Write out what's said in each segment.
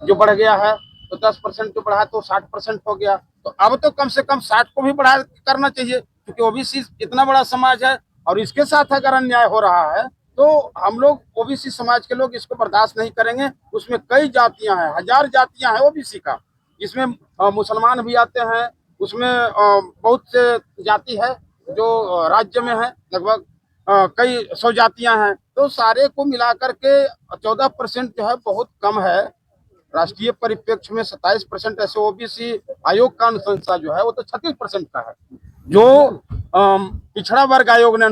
जो बढ़ गया है, तो 10% जो बढ़ा तो 60% हो गया। तो अब तो कम से कम 60 को भी बढ़ा करना चाहिए, क्योंकि ओबीसी इतना बड़ा समाज है और इसके साथ अगर अन्याय हो रहा है तो हम लोग ओबीसी समाज के लोग इसको बर्दाश्त नहीं करेंगे। उसमें कई जातियां हैं, हजार जातियां हैं ओबीसी का, इसमें मुसलमान भी आते हैं, उसमें बहुत से जाति है जो राज्य में है, लगभग कई सौ जातियां हैं। तो सारे को मिलाकर के 14% जो है बहुत कम है। राष्ट्रीय परिप्रेक्ष्य में 27% ऐसे ओबीसी आयोग का अनुशंसा जो है वो तो 36% का है, जो पिछड़ा वर्ग आयोग ने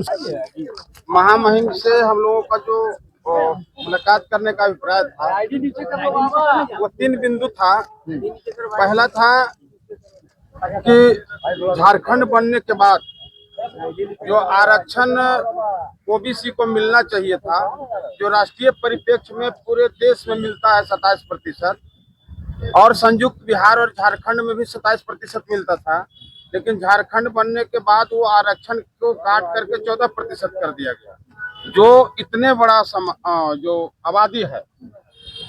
महामहिम से हम लोगों का जो मुलाकात करने का अभिप्राय था वो 3 बिंदु था। पहला था कि झारखंड बनने के बाद जो आरक्षण ओबीसी को मिलना चाहिए था, जो राष्ट्रीय परिप्रेक्ष्य में पूरे देश में मिलता है 27%, और संयुक्त बिहार और झारखंड में भी 27% मिलता था, लेकिन झारखंड बनने के बाद वो आरक्षण को काट करके 14% कर दिया गया। जो इतने बड़ा जो आबादी है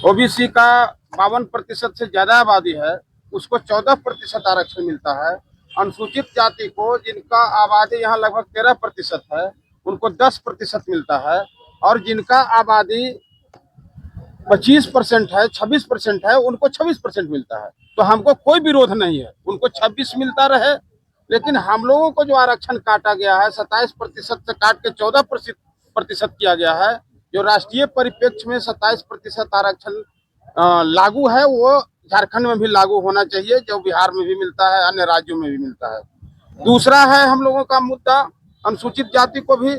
ओबीसी का 52% से ज्यादा आबादी है, उसको 14% आरक्षण मिलता है। अनुसूचित जाति को, जिनका आबादी यहाँ लगभग 13% है, उनको 10% मिलता है, और जिनका आबादी 25% है, 26% है, उनको 26% मिलता है। तो हमको कोई विरोध नहीं है, उनको 26 मिलता रहे, लेकिन हम लोगों को जो आरक्षण काटा गया है 27% से काट के 14% किया गया है, जो राष्ट्रीय परिप्रेक्ष्य में 27% आरक्षण लागू है, वो झारखंड में भी लागू होना चाहिए, जो बिहार में भी मिलता है, अन्य राज्यों में भी मिलता है। दूसरा है हम लोगों का मुद्दा, अनुसूचित जाति को भी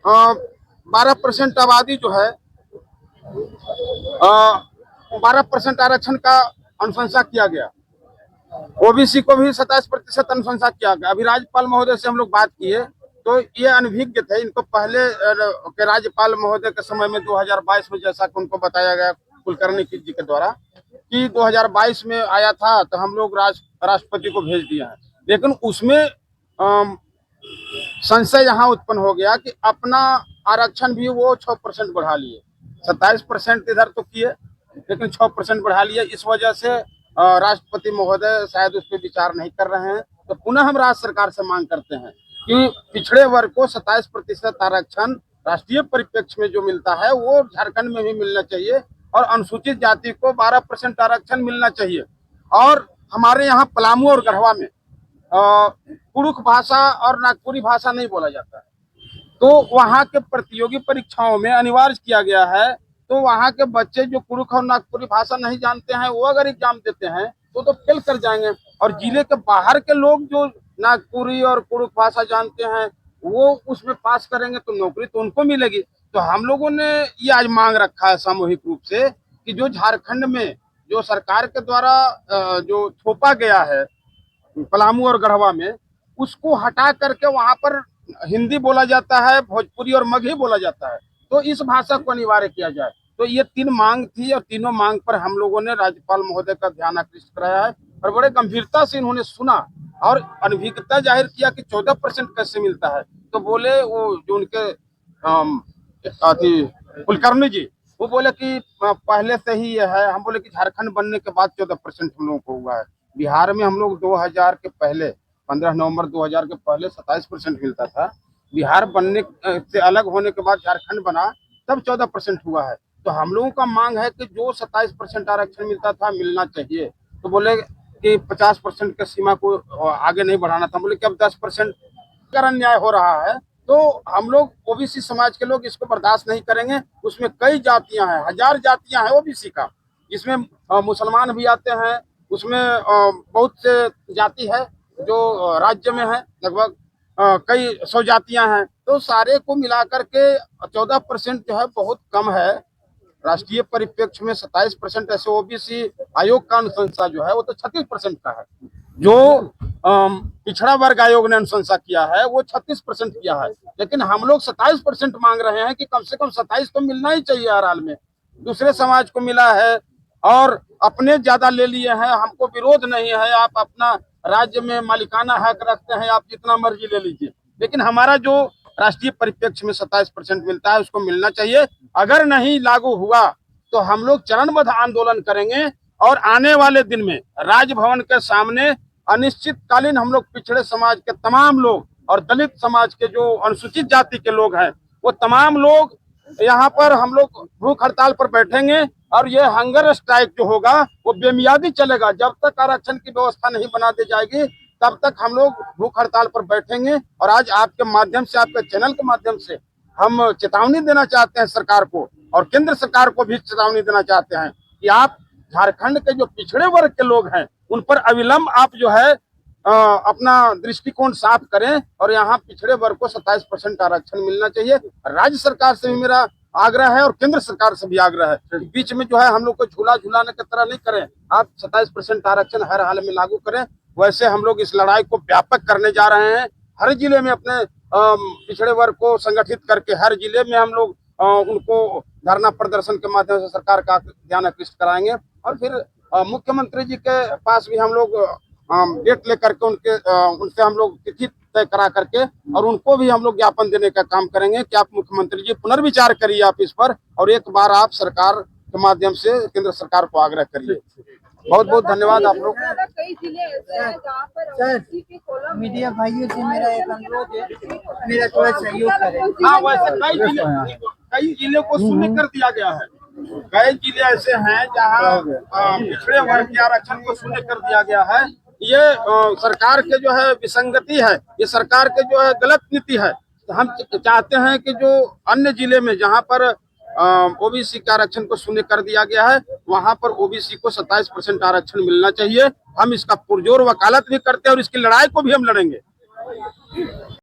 12% आबादी जो है 12% आरक्षण का अनुशंसा किया गया। ओबीसी को भी 27% अनुशंसा किया गया। अभी राज्यपाल महोदय से हम लोग बात किए तो ये अनभिज्ञ थे। इनको पहले के राज्यपाल महोदय के समय में 2022 में, जैसा कि उनको बताया गया कुलकर्णी जी के द्वारा, कि 2022 में आया था तो हम लोग राष्ट्रपति को भेज दिया है, लेकिन उसमें संशय यहाँ उत्पन्न हो गया कि अपना आरक्षण भी वो 6% बढ़ा लिए। 27% इधर तो किए, लेकिन 6% बढ़ा लिया। इस वजह से राष्ट्रपति महोदय शायद उस पर विचार नहीं कर रहे हैं। तो पुनः हम राज्य सरकार से मांग करते हैं कि पिछड़े वर्ग को 27% आरक्षण राष्ट्रीय परिप्रेक्ष्य में जो मिलता है वो झारखंड में भी मिलना चाहिए, और अनुसूचित जाति को 12% आरक्षण मिलना चाहिए। और हमारे यहाँ पलामू और गढ़वा में कुड़ुख भाषा और नागपुरी भाषा नहीं बोला जाता है, तो वहाँ के प्रतियोगी परीक्षाओं में अनिवार्य किया गया है। तो वहाँ के बच्चे जो कुड़ुख और नागपुरी भाषा नहीं जानते हैं, वो अगर एग्जाम देते हैं तो फेल कर जाएंगे, और जिले के बाहर के लोग जो नागपुरी और कुड़ुख भाषा जानते हैं वो उसमें पास करेंगे तो नौकरी तो उनको मिलेगी। तो हम लोगों ने ये आज मांग रखा है सामूहिक रूप से कि जो झारखंड में जो सरकार के द्वारा जो थोपा गया है पलामू और गढ़वा में, उसको हटा करके वहां पर हिंदी बोला जाता है, भोजपुरी और मगही बोला जाता है, तो इस भाषा को अनिवार्य किया जाए। तो ये 3 मांग थी, और तीनों मांग पर हम लोगों ने राज्यपाल महोदय का ध्यान आकृष्ट कराया है, और बड़े गंभीरता से इन्होंने सुना और अनभिज्ञता जाहिर किया कि 14% कैसे मिलता है। तो बोले वो जो उनके कुलकर्णी जी, वो बोले कि पहले से ही ये है। हम बोले कि झारखंड बनने के बाद 14% हम लोगों को हुआ है। बिहार में हम लोग 2000 के पहले 15 नवंबर 2000 के पहले 27% मिलता था। बिहार बनने से अलग होने के बाद झारखंड बना, तब 14% हुआ है। तो हम लोगों का मांग है कि जो 27% आरक्षण मिलता था मिलना चाहिए। तो बोले कि 50% की सीमा को आगे नहीं बढ़ाना था। बोले कि अब 10% अगर अन्याय हो रहा है तो हम लोग ओबीसी समाज के लोग इसको बर्दाश्त नहीं करेंगे। उसमें कई जातियां हैं, हजार जातियां हैं ओबीसी का, जिसमें मुसलमान भी आते हैं, उसमें बहुत से जाति है जो राज्य में है, लगभग कई सौ जातियां हैं। तो सारे को मिलाकर के 14% जो है बहुत कम है। राष्ट्रीय परिप्रेक्ष्य में 27% ऐसे ओबीसी आयोग का अनुशंसा जो है वो तो 36% का है। जो पिछड़ा वर्ग आयोग ने अनुशंसा किया है वो 36% किया है, लेकिन हम लोग 27% मांग रहे हैं कि कम से कम 27 तो मिलना ही चाहिए हर हाल में। दूसरे समाज को मिला है और अपने ज्यादा ले लिए हैं, हमको विरोध नहीं है। आप अपना राज्य में मालिकाना हक रखते हैं, आप जितना मर्जी ले लीजिए, लेकिन हमारा जो राष्ट्रीय परिप्रेक्ष्य में 27% मिलता है उसको मिलना चाहिए। अगर नहीं लागू हुआ तो हम लोग चरणबद्ध आंदोलन करेंगे और आने वाले दिन में राजभवन के सामने अनिश्चितकालीन हम लोग पिछड़े समाज के तमाम लोग और दलित समाज के जो अनुसूचित जाति के लोग हैं वो तमाम लोग यहाँ पर हम लोग भूख हड़ताल पर बैठेंगे और ये हंगर स्ट्राइक जो होगा वो बेमियादी चलेगा। जब तक आरक्षण की व्यवस्था नहीं बना दी जाएगी तब तक हम लोग भूख हड़ताल पर बैठेंगे। और आज आपके माध्यम से, आपके चैनल के माध्यम से हम चेतावनी देना चाहते हैं सरकार को और केंद्र सरकार को भी चेतावनी देना चाहते हैं कि आप झारखंड के जो पिछड़े वर्ग के लोग हैं उन पर अविलंब आप जो है अपना दृष्टिकोण साफ करें और यहाँ पिछड़े वर्ग को 27% आरक्षण मिलना चाहिए। राज्य सरकार से भी मेरा आग्रह है और केंद्र सरकार से भी आग्रह है, बीच में जो है हम लोग को झूला झूलाने की तरह नहीं करें। आप 27% आरक्षण हर हाल में लागू करें। वैसे हम लोग इस लड़ाई को व्यापक करने जा रहे हैं। हर जिले में अपने पिछड़े वर्ग को संगठित करके हर जिले में हम लोग उनको धरना प्रदर्शन के माध्यम से सरकार का ध्यान आकृष्ट कराएंगे और फिर मुख्यमंत्री जी के पास भी हम लोग डेट लेकर के उनसे हम लोग तिथि तय करा करके और उनको भी हम लोग ज्ञापन देने का काम करेंगे कि आप मुख्यमंत्री जी पुनर्विचार करिए आप इस पर और एक बार आप सरकार के माध्यम से केंद्र सरकार को आग्रह करिए। बहुत बहुत धन्यवाद आप लोग। कई जिले ऐसे हैं जहाँ पर मीडिया भाइयों से मेरा एक अनुरोध है, मेरा थोड़ा सहयोग करें। हाँ, वैसे कई जिले को शून्य कर दिया गया है। कई जिले ऐसे हैं जहाँ पिछड़े वर्ग के आरक्षण को शून्य कर दिया गया है। ये सरकार के जो है विसंगति है, ये सरकार के जो है गलत नीति है। तो हम चाहते हैं कि जो अन्य जिले में जहाँ पर ओबीसी के आरक्षण को शून्य कर दिया गया है वहां पर ओबीसी को 27% आरक्षण मिलना चाहिए। हम इसका पुरजोर वकालत भी करते हैं और इसकी लड़ाई को भी हम लड़ेंगे।